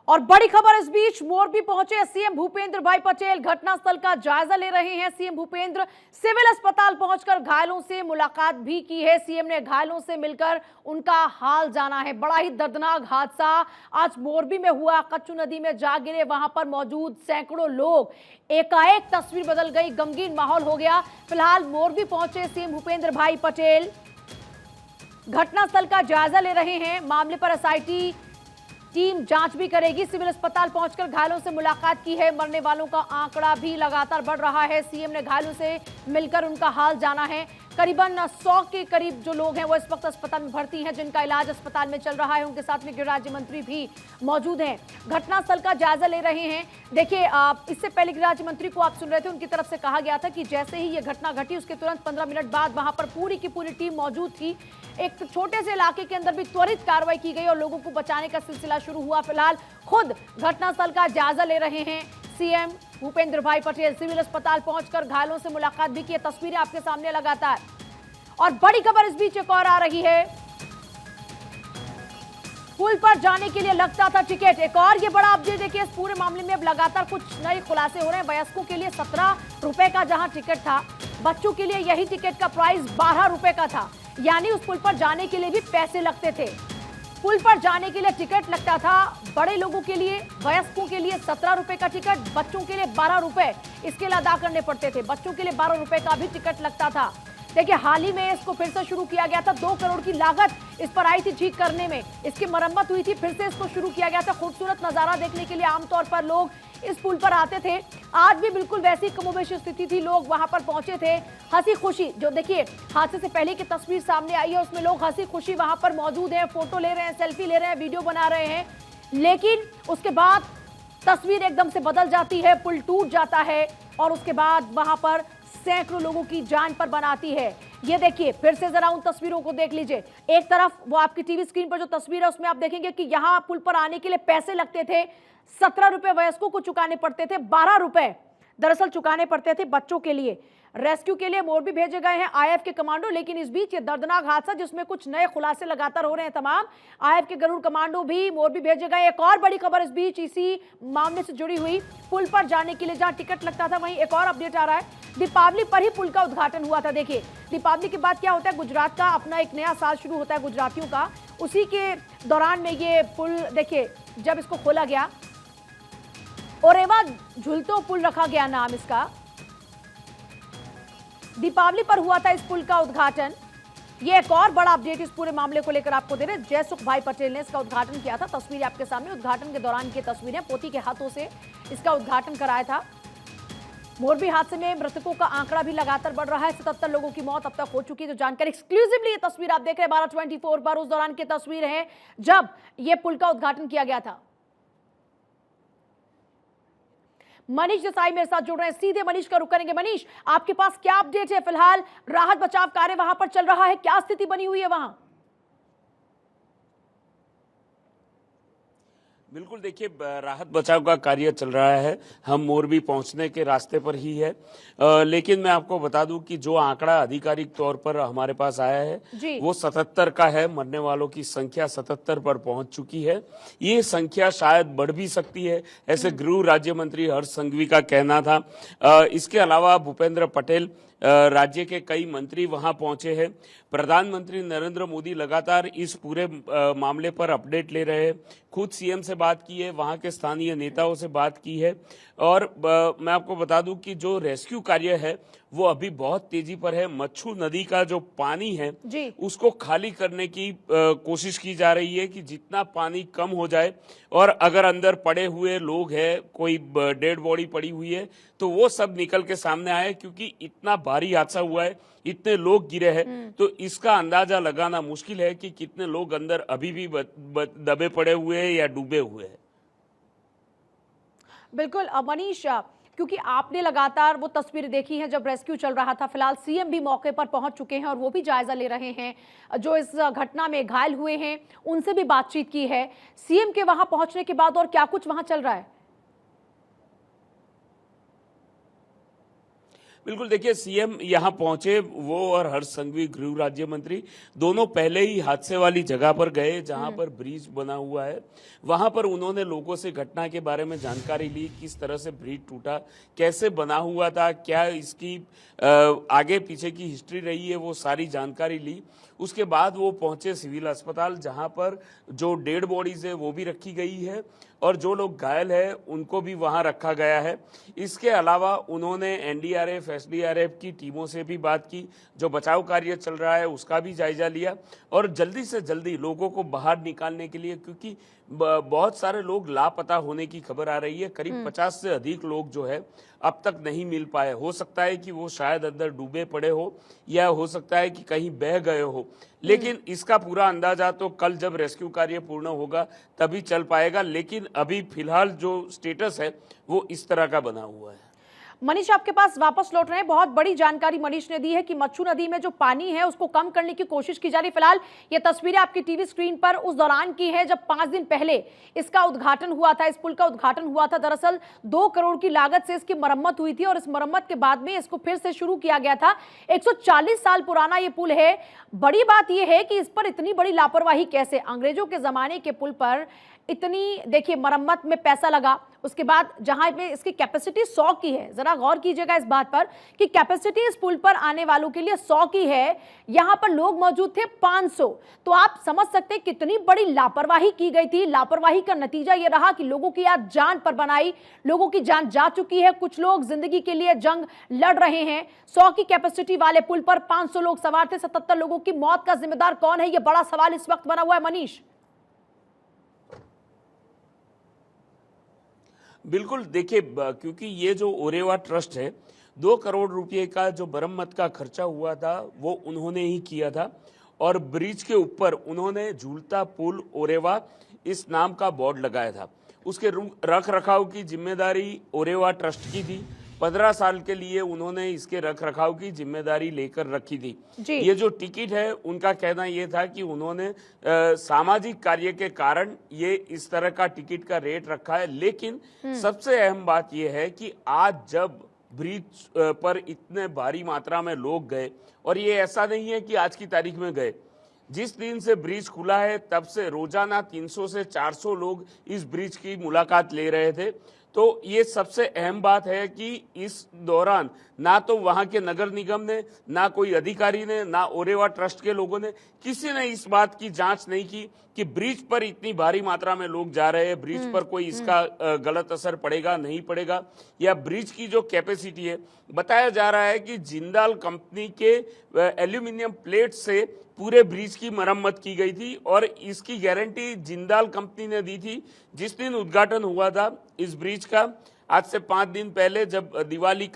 और बड़ी खबर इस बीच मोरबी पहुंचे सीएम भूपेंद्र भाई पटेल घटनास्थल का जायजा ले रहे हैं। सीएम भूपेंद्र सिविल अस्पताल पहुंचकर घायलों से मुलाकात भी की है। सीएम ने घायलों से मिलकर उनका हाल जाना है। बड़ा ही दर्दनाक हादसा आज मोरबी में हुआ। कच्चू नदी में जा गिरे वहां पर मौजूद सैकड़ों लोग, एकाएक तस्वीर बदल गई, गमगीन माहौल हो गया। फिलहाल मोरबी पहुंचे सीएम भूपेंद्र भाई पटेल घटनास्थल का जायजा ले रहे हैं। मामले पर एसआईटी टीम जांच भी करेगी। सिविल अस्पताल पहुंचकर घायलों से मुलाकात की है। मरने वालों का आंकड़ा भी लगातार बढ़ रहा है। सीएम ने घायलों से मिलकर उनका हाल जाना है। करीबन 100 के करीब जो लोग हैं वो इस वक्त अस्पताल में भर्ती हैं, जिनका इलाज अस्पताल में चल रहा है। उनके साथ में गृह राज्य मंत्री भी मौजूद हैं, घटनास्थल का जायजा ले रहे हैं। देखिए, इससे पहले गृह राज्य मंत्री को आप सुन रहे थे, उनकी तरफ से कहा गया था कि जैसे ही ये घटना घटी उसके तुरंत 15 मिनट बाद वहां पर पूरी की पूरी टीम मौजूद थी। एक छोटे से इलाके के अंदर भी त्वरित कार्रवाई की गई और लोगों को बचाने का सिलसिला शुरू हुआ। फिलहाल खुद घटनास्थल का जायजा ले रहे हैं सीएम भूपेंद्र भाई पटेल। सिविल अस्पताल पहुंचकर घायलों से मुलाकात भी की। तस्वीरें आपके सामने लगातार। और बड़ी खबर इस बीच एक और आ रही है, पुल पर जाने के लिए लगता था टिकट। एक और ये बड़ा अपडेट देखिए, इस पूरे मामले में अब लगातार कुछ नए खुलासे हो रहे हैं। वयस्कों के लिए 17 रुपए का जहां टिकट था, बच्चों के लिए यही टिकट का प्राइस 12 रुपए का था। यानी उस पुल पर जाने के लिए भी पैसे लगते थे। पुल पर जाने के लिए टिकट लगता था। बड़े लोगों के लिए, वयस्कों के लिए 17 रुपए का टिकट, बच्चों के लिए 12 रुपए इसके लिए अदा करने पड़ते थे। बच्चों के लिए 12 रुपए का भी टिकट लगता था। देखिए, हाल ही में इसको फिर से शुरू किया गया था। 2 करोड़ की लागत इस पर आई थी ठीक करने में, इसकी मरम्मत हुई थी, फिर से इसको शुरू किया गया था। खूबसूरत नजारा देखने के लिए आमतौर पर लोग इस पुल पर आते थे। आज भी बिल्कुल वैसी कमोबेशी स्थिति थी, लोग वहां पर पहुंचे थे। हंसी खुशी, जो देखिए हादसे से पहले की तस्वीर सामने आई है उसमें लोग हंसी खुशी वहां पर मौजूद हैं, फोटो ले रहे हैं, सेल्फी ले रहे हैं, वीडियो बना रहे हैं। लेकिन उसके बाद तस्वीर एकदम से बदल जाती है, पुल टूट जाता है और उसके बाद वहां पर सैकड़ों लोगों की जान पर बनाती है। ये देखिए, फिर से जरा उन तस्वीरों को देख लीजिए। एक तरफ वो आपकी टीवी स्क्रीन पर जो तस्वीर है उसमें आप देखेंगे कि यहां पुल पर आने के लिए पैसे लगते थे। 17 रुपए वयस्कों को चुकाने पड़ते थे, 12 रुपए दरअसल चुकाने पड़ते थे बच्चों के लिए। रेस्क्यू के लिए मोरबी भेजे गए हैं आईएफ के कमांडो। लेकिन इस बीच ये दर्दनाक हादसा जिसमें कुछ नए खुलासे लगातार हो रहे हैं, तमाम आईएफ के गरुड़ कमांडो भी मोरबी भेजे गए। एक और बड़ी खबर इस बीच इसी मामले से जुड़ी हुई, पुल पर जाने के लिए जहां टिकट लगता था वहीं एक और अपडेट आ रहा है। दीपावली पर ही पुल का उद्घाटन हुआ था। देखिए, दीपावली के बाद क्या होता है, गुजरात का अपना एक नया साल शुरू होता है गुजरातियों का। उसी के दौरान में ये पुल, देखिए जब इसको खोला गया, ओरेवा झुलतो पुल रखा गया नाम इसका। दीपावली पर हुआ था इस पुल का उद्घाटन। ये एक और बड़ा अपडेट इस पूरे मामले को लेकर आपको दे रहे। जयसुख भाई पटेल ने इसका उद्घाटन किया था। तस्वीरें आपके सामने, उद्घाटन के दौरान की तस्वीरें, पोती के हाथों से इसका उद्घाटन कराया था। मोरबी हादसे में मृतकों का आंकड़ा भी लगातार बढ़ रहा है। 77 लोगों की मौत अब तक हो चुकी है। जो जानकारी एक्सक्लूसिवली ये तस्वीर आप देख रहे हैं 12/24 पर, उस दौरान की तस्वीर है जब ये पुल का उद्घाटन किया गया था। मनीष देसाई मेरे साथ जुड़ रहे हैं, सीधे मनीष का रुख करेंगे। मनीष, आपके पास क्या अपडेट है? फिलहाल राहत बचाव कार्य वहां पर चल रहा है, क्या स्थिति बनी हुई है वहां? बिल्कुल, देखिए राहत बचाव का कार्य चल रहा है। हम मोरबी पहुंचने के रास्ते पर ही है। लेकिन मैं आपको बता दूं कि जो आंकड़ा आधिकारिक तौर पर हमारे पास आया है वो 77 का है। मरने वालों की संख्या 77 पर पहुंच चुकी है। ये संख्या शायद बढ़ भी सकती है, ऐसे गृह राज्य मंत्री हर्ष संघवी का कहना था। इसके अलावा भूपेंद्र पटेल, राज्य के कई मंत्री वहां पहुंचे हैं। प्रधानमंत्री नरेंद्र मोदी लगातार इस पूरे मामले पर अपडेट ले रहे हैं। खुद सीएम से बात की है, वहां के स्थानीय नेताओं से बात की है। और मैं आपको बता दूं कि जो रेस्क्यू कार्य है वो अभी बहुत तेजी पर है। मच्छू नदी का जो पानी है उसको खाली करने की कोशिश की जा रही है कि जितना पानी कम हो जाए, और अगर अंदर पड़े हुए लोग हैं, कोई डेड बॉडी पड़ी हुई है, तो वो सब निकल के सामने आए। क्योंकि इतना भारी हादसा हुआ है, इतने लोग गिरे हैं, तो इसका अंदाजा लगाना मुश्किल है कि कितने लोग अंदर अभी भी दबे पड़े हुए हैं या डूबे हुए हैं। बिल्कुल मनीष, क्योंकि आपने लगातार वो तस्वीरें देखी हैं जब रेस्क्यू चल रहा था। फिलहाल सीएम भी मौके पर पहुंच चुके हैं और वो भी जायजा ले रहे हैं। जो इस घटना में घायल हुए हैं उनसे भी बातचीत की है। सीएम के वहां पहुंचने के बाद और क्या कुछ वहां चल रहा है? बिल्कुल, देखिए सीएम यहाँ पहुंचे, वो और हर्ष संघवी गृह राज्य मंत्री दोनों पहले ही हादसे वाली जगह पर गए जहां पर ब्रिज बना हुआ है। वहां पर उन्होंने लोगों से घटना के बारे में जानकारी ली, किस तरह से ब्रिज टूटा, कैसे बना हुआ था, क्या इसकी आगे पीछे की हिस्ट्री रही है, वो सारी जानकारी ली। उसके बाद वो पहुंचे सिविल अस्पताल जहां पर जो डेड बॉडीज है वो भी रखी गई है और जो लोग घायल हैं उनको भी वहां रखा गया है। इसके अलावा उन्होंने एनडीआरएफ, एसडीआरएफ की टीमों से भी बात की, जो बचाव कार्य चल रहा है उसका भी जायजा लिया और जल्दी से जल्दी लोगों को बाहर निकालने के लिए, क्योंकि बहुत सारे लोग लापता होने की खबर आ रही है। करीब 50 से अधिक लोग जो है अब तक नहीं मिल पाए। हो सकता है कि वो शायद अंदर डूबे पड़े हो या हो सकता है कि कहीं बह गए हो, लेकिन इसका पूरा अंदाजा तो कल जब रेस्क्यू कार्य पूर्ण होगा तभी चल पाएगा। लेकिन अभी फिलहाल जो स्टेटस है वो इस तरह का बना हुआ है। मनीष आपके पास वापस लौट रहे हैं। बहुत बड़ी जानकारी मनीष ने दी है कि मच्छू नदी में जो पानी है उसको कम करने की कोशिश की जा रही है। फिलहाल ये तस्वीरें आपकी टीवी स्क्रीन पर उस दौरान की है जब 5 दिन पहले इसका उद्घाटन हुआ था, इस पुल का उद्घाटन हुआ था। दरअसल 2 करोड़ की लागत से इसकी मरम्मत हुई थी और इस मरम्मत के बाद में इसको फिर से शुरू किया गया था। 140 साल पुराना ये पुल है। बड़ी बात यह है कि इस पर इतनी बड़ी लापरवाही कैसे? अंग्रेजों के जमाने के पुल पर इतनी देखिए मरम्मत में पैसा लगा, उसके बाद जहां में इसकी कैपेसिटी 100 की है, जरा गौर कीजिएगा इस बात पर कि कैपेसिटी इस पुल पर आने वालों के लिए 100 की है, यहां पर लोग मौजूद थे 500। तो आप समझ सकते हैं कितनी बड़ी लापरवाही की गई थी। लापरवाही का नतीजा यह रहा कि लोगों की आज जान पर बनाई, लोगों की जान जा चुकी है। कुछ लोग जिंदगी के लिए जंग लड़ रहे हैं। 100 की कैपेसिटी वाले पुल पर 500 लोग सवार थे। 77 लोगों की मौत का जिम्मेदार कौन है, यह बड़ा सवाल इस वक्त बना हुआ है। मनीष, बिल्कुल, देखिए क्योंकि ये जो ओरेवा ट्रस्ट है, 2 करोड़ रुपए का जो मरम्मत का खर्चा हुआ था वो उन्होंने ही किया था और ब्रिज के ऊपर उन्होंने झूलता पुल ओरेवा इस नाम का बोर्ड लगाया था। उसके रख रखाव की जिम्मेदारी ओरेवा ट्रस्ट की थी। 15 साल के लिए उन्होंने इसके रख रखाव की जिम्मेदारी लेकर रखी थी। ये जो टिकट है उनका कहना यह था कि उन्होंने सामाजिक कार्य के कारण ये इस तरह का टिकट का रेट रखा है। लेकिन सबसे अहम बात यह है कि आज जब ब्रिज पर इतने भारी मात्रा में लोग गए, और ये ऐसा नहीं है कि आज की तारीख में गए, जिस दिन से ब्रिज खुला है तब से रोजाना 300 से 400 लोग इस ब्रिज की मुलाकात ले रहे थे। तो ये सबसे अहम बात है कि इस दौरान ना तो वहां के नगर निगम ने, ना कोई अधिकारी ने, ना ओरेवा ट्रस्ट के लोगों ने, किसी ने इस बात की जांच नहीं की कि ब्रिज पर इतनी भारी मात्रा में लोग जा रहे हैं, ब्रिज पर कोई इसका गलत असर पड़ेगा नहीं पड़ेगा, या ब्रिज की जो कैपेसिटी है। बताया जा रहा है कि जिंदाल कंपनी के एल्यूमिनियम प्लेट से पूरे ब्रिज की मरम्मत की गई थी और इसकी गारंटी जिंदाल कंपनी ने दी थी। जिस दिन उद्घाटन हुआ था इस ब्रिज का, आज से 5 दिन पहले, जब दिवाली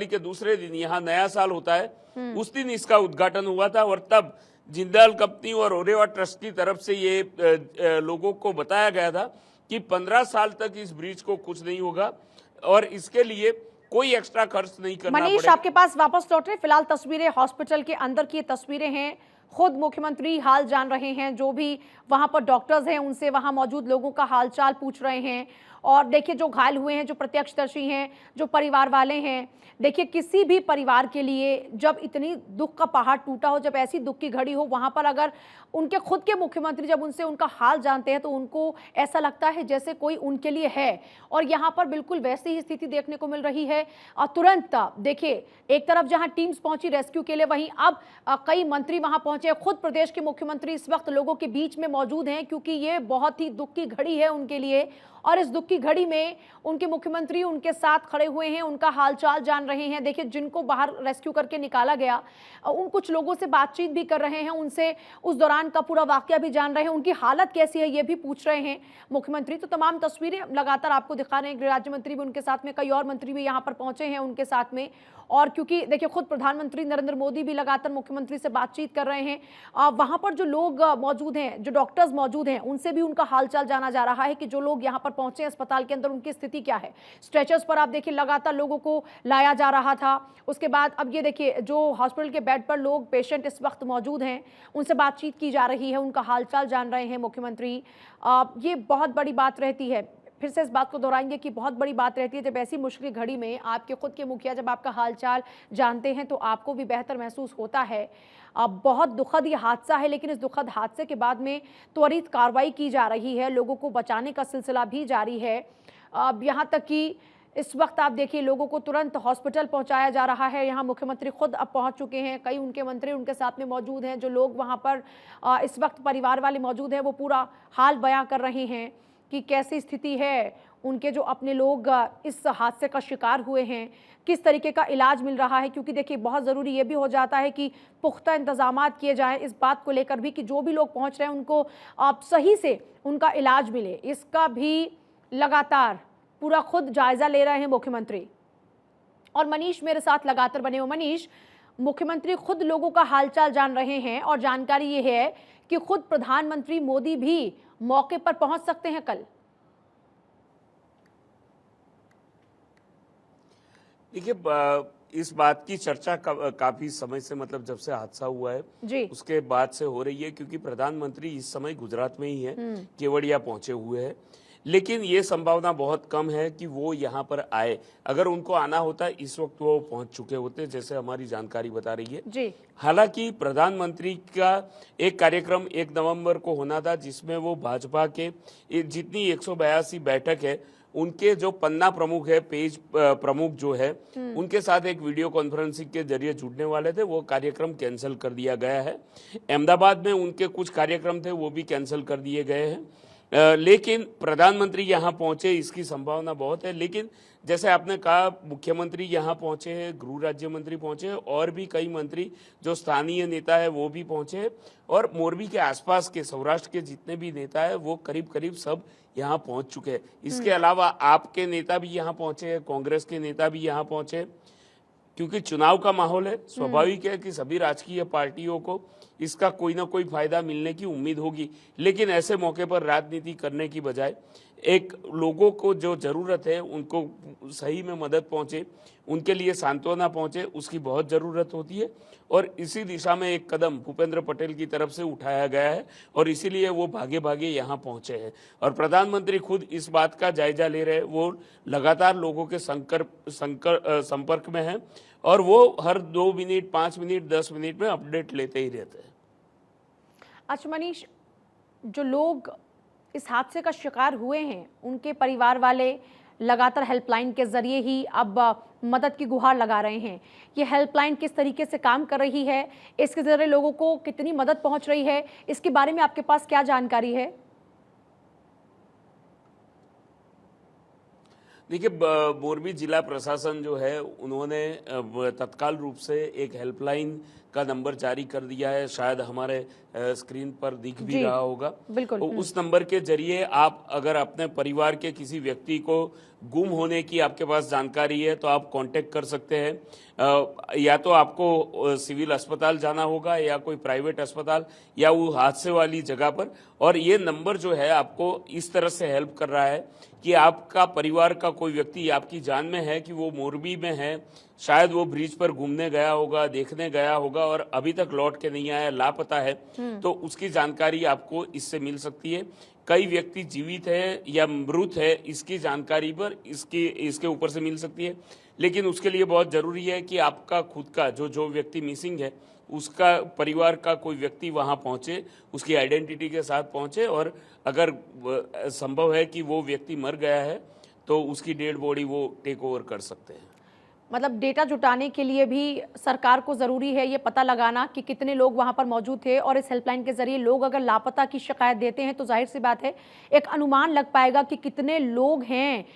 के दूसरे दिन यहाँ नया साल होता है, उस दिन इसका उद्घाटन हुआ था और तब जिंदाल कंपनी और ओरेवा ट्रस्ट की तरफ से ये लोगों को बताया गया था कि 15 साल तक इस ब्रिज को कुछ नहीं होगा और इसके लिए कोई एक्स्ट्रा खर्च नहीं करना पड़ेगा। मनीष आपके पास वापस लौट रहे। फिलहाल तस्वीरें हॉस्पिटल के अंदर की तस्वीरें हैं। खुद मुख्यमंत्री हाल जान रहे हैं, जो भी वहां पर डॉक्टर्स हैं उनसे वहां मौजूद लोगों का हालचाल पूछ रहे हैं। और देखिए जो घायल हुए हैं, जो प्रत्यक्षदर्शी हैं, जो परिवार वाले हैं, देखिए किसी भी परिवार के लिए जब इतनी दुख का पहाड़ टूटा हो, जब ऐसी दुख की घड़ी हो, वहां पर अगर उनके खुद के मुख्यमंत्री जब उनसे उनका हाल जानते हैं तो उनको ऐसा लगता है जैसे कोई उनके लिए है। और यहाँ पर बिल्कुल वैसी ही स्थिति देखने को मिल रही है। और तुरंत देखिए एक तरफ जहां टीम्स पहुंची रेस्क्यू के लिए, वहीं अब कई मंत्री वहां पहुंचे। खुद प्रदेश के मुख्यमंत्री इस वक्त लोगों के बीच में मौजूद हैं, क्योंकि ये बहुत ही दुख की घड़ी है उनके लिए। और इस दुख की घड़ी में उनके मुख्यमंत्री उनके साथ खड़े हुए हैं, उनका हालचाल जान रहे हैं। देखिए जिनको बाहर रेस्क्यू करके निकाला गया, उन कुछ लोगों से बातचीत भी कर रहे हैं, उनसे उस दौरान का पूरा वाकया भी जान रहे हैं, उनकी हालत कैसी है ये भी पूछ रहे हैं मुख्यमंत्री। तो तमाम तस्वीरें लगातार आपको दिखा रहे हैं। गृह राज्य मंत्री भी उनके साथ में, कई और मंत्री भी यहाँ पर पहुंचे हैं उनके साथ में। और क्योंकि देखिए खुद प्रधानमंत्री नरेंद्र मोदी भी लगातार मुख्यमंत्री से बातचीत कर रहे हैं। वहां पर जो लोग मौजूद हैं, जो डॉक्टर्स मौजूद हैं, उनसे भी उनका हालचाल जाना जा रहा है कि जो लोग यहाँ पर पहुंचे हैं अस्पताल के अंदर, उनकी स्थिति क्या है। स्ट्रेचर्स पर आप देखिए लगातार लोगों को लाया जा रहा था। उसके बाद अब ये देखिए जो हॉस्पिटल के बेड पर लोग, पेशेंट इस वक्त मौजूद हैं, उनसे बातचीत की जा रही है, उनका हालचाल जान रहे हैं मुख्यमंत्री। ये बहुत बड़ी बात रहती है। फिर से इस बात को दोहराएंगे कि बहुत बड़ी बात रहती है जब ऐसी मुश्किल घड़ी में आपके खुद के मुखिया जब आपका हालचाल जानते हैं तो आपको भी बेहतर महसूस होता है। अब बहुत दुखद ये हादसा है, लेकिन इस दुखद हादसे के बाद में त्वरित कार्रवाई की जा रही है, लोगों को बचाने का सिलसिला भी जारी है। अब यहाँ तक कि इस वक्त आप देखिए लोगों को तुरंत हॉस्पिटल पहुंचाया जा रहा है। यहाँ मुख्यमंत्री खुद अब पहुंच चुके हैं, कई उनके मंत्री उनके साथ में मौजूद हैं। जो लोग वहां पर इस वक्त परिवार वाले मौजूद हैं वो पूरा हाल बयां कर रहे हैं कि कैसी स्थिति है, उनके जो अपने लोग इस हादसे का शिकार हुए हैं, किस तरीके का इलाज मिल रहा है। क्योंकि देखिए बहुत ज़रूरी ये भी हो जाता है कि पुख्ता इंतजामात किए जाएं इस बात को लेकर भी कि जो भी लोग पहुंच रहे हैं उनको आप सही से उनका इलाज मिले। इसका भी लगातार पूरा खुद जायजा ले रहे हैं मुख्यमंत्री। और मनीष मेरे साथ लगातार बने हो। मनीष, मुख्यमंत्री खुद लोगों का हालचाल जान रहे हैं और जानकारी ये है कि खुद प्रधानमंत्री मोदी भी मौके पर पहुंच सकते हैं कल। देखिए, इस बात की चर्चा काफी समय से, मतलब जब से हादसा हुआ है जी। उसके बाद से हो रही है, क्योंकि प्रधानमंत्री इस समय गुजरात में ही है, केवड़िया पहुंचे हुए हैं। लेकिन ये संभावना बहुत कम है कि वो यहाँ पर आए। अगर उनको आना होता इस वक्त वो पहुंच चुके होते, जैसे हमारी जानकारी बता रही है जी। हालांकि प्रधानमंत्री का एक कार्यक्रम 1 नवंबर को होना था, जिसमें वो भाजपा के जितनी 182 बैठक है उनके जो पन्ना प्रमुख है, पेज प्रमुख जो है, उनके साथ एक वीडियो कॉन्फ्रेंसिंग के जरिए जुड़ने वाले थे। वो कार्यक्रम कैंसिल कर दिया गया है। अहमदाबाद में उनके कुछ कार्यक्रम थे, वो भी कैंसिल कर दिए गए हैं। लेकिन प्रधानमंत्री यहाँ पहुंचे इसकी संभावना बहुत है। लेकिन जैसे आपने कहा, मुख्यमंत्री यहाँ पहुंचे हैं, गृह राज्य मंत्री पहुंचे हैं, और भी कई मंत्री जो स्थानीय नेता है वो भी पहुंचे हैं, और मोरबी के आसपास के सौराष्ट्र के जितने भी नेता है वो करीब करीब सब यहाँ पहुंच चुके हैं। इसके अलावा आपके नेता भी यहाँ पहुंचे हैं, कांग्रेस के नेता भी यहाँ पहुंचे हैं। क्योंकि चुनाव का माहौल है, स्वाभाविक है कि सभी राजकीय पार्टियों को इसका कोई ना कोई फायदा मिलने की उम्मीद होगी। लेकिन ऐसे मौके पर राजनीति करने की बजाय एक लोगों को जो जरूरत है उनको सही में मदद पहुंचे, उनके लिए सांत्वना पहुंचे, उसकी बहुत जरूरत होती है। और इसी दिशा में एक कदम भूपेंद्र पटेल की तरफ से उठाया गया है, और इसीलिए वो भागे भागे यहाँ पहुंचे हैं। और प्रधानमंत्री खुद इस बात का जायजा ले रहे हैं। वो लगातार लोगों के संपर्क में है, और वो हर 2 मिनट, 5 मिनट, 10 मिनट में अपडेट लेते ही रहते हैं। अच्छा मनीष, जो लोग इस हादसे का शिकार हुए हैं उनके परिवार वाले लगातार हेल्पलाइन के जरिए ही अब मदद की गुहार लगा रहे हैं। ये हेल्पलाइन किस तरीके से काम कर रही है, इसके जरिए लोगों को कितनी मदद पहुंच रही है, इसके बारे में आपके पास क्या जानकारी है? देखिए, मोरबी जिला प्रशासन जो है उन्होंने तत्काल रूप से एक हेल्पलाइन का नंबर जारी कर दिया है। शायद हमारे स्क्रीन पर दिख भी रहा होगा। बिल्कुल। तो उस नंबर के जरिए आप अगर अपने परिवार के किसी व्यक्ति को गुम होने की आपके पास जानकारी है तो आप कांटेक्ट कर सकते हैं। या तो आपको सिविल अस्पताल जाना होगा या कोई प्राइवेट अस्पताल या वो हादसे वाली जगह पर। और ये नंबर जो है आपको इस तरह से हेल्प कर रहा है कि आपका परिवार का कोई व्यक्ति आपकी जान में है कि वो मोरबी में है, शायद वो ब्रिज पर घूमने गया होगा, देखने गया होगा और अभी तक लौट के नहीं आया, लापता है, तो उसकी जानकारी आपको इससे मिल सकती है। कई व्यक्ति जीवित है या मृत है इसकी जानकारी पर इसके ऊपर से मिल सकती है। लेकिन उसके लिए बहुत जरूरी है कि आपका खुद का जो व्यक्ति मिसिंग है उसका परिवार का कोई व्यक्ति वहां पहुंचे, उसकी आइडेंटिटी के साथ पहुंचे, और अगर संभव है कि वो व्यक्ति मर गया है तो उसकी डेड बॉडी वो टेक ओवर कर सकते हैं। मतलब डेटा जुटाने के लिए भी सरकार को ज़रूरी है ये पता लगाना कि कितने लोग वहां पर मौजूद थे, और इस हेल्पलाइन के जरिए लोग अगर लापता की शिकायत देते हैं तो जाहिर सी बात है एक अनुमान लग पाएगा कि कितने लोग हैं